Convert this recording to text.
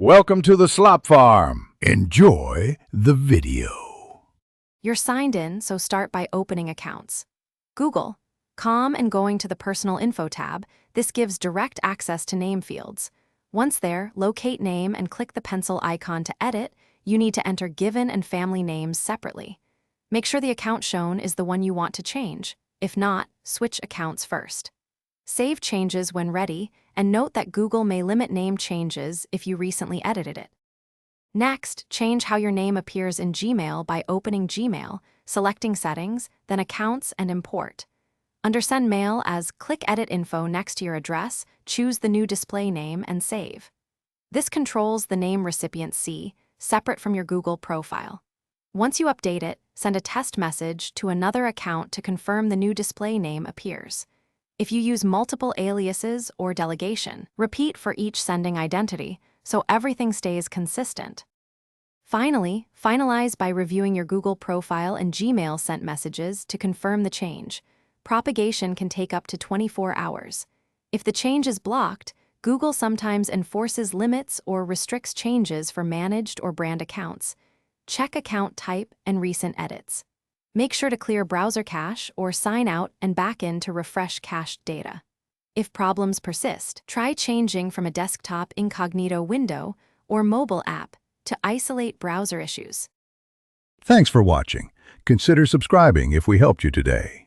Welcome to the Slop Farm. Enjoy the video. You're signed in, so start by opening accounts. Google, and going to the Personal Info tab. This gives direct access to name fields. Once there, locate name and click the pencil icon to edit. You need to enter given and family names separately. Make sure the account shown is the one you want to change. If not, switch accounts first. Save changes when ready, and note that Google may limit name changes if you recently edited it. Next, change how your name appears in Gmail by opening Gmail, selecting Settings, then Accounts and Import. Under Send Mail, as click Edit Info next to your address, choose the new display name and save. This controls the name recipients see, separate from your Google profile. Once you update it, send a test message to another account to confirm the new display name appears. If you use multiple aliases or delegation, repeat for each sending identity so everything stays consistent. Finally, finalize by reviewing your Google profile and Gmail sent messages to confirm the change. Propagation can take up to 24 hours. If the change is blocked, Google sometimes enforces limits or restricts changes for managed or brand accounts. Check account type and recent edits. Make sure to clear browser cache or sign out and back in to refresh cached data. If problems persist, try changing from a desktop incognito window or mobile app to isolate browser issues. Thanks for watching. Consider subscribing if we helped you today.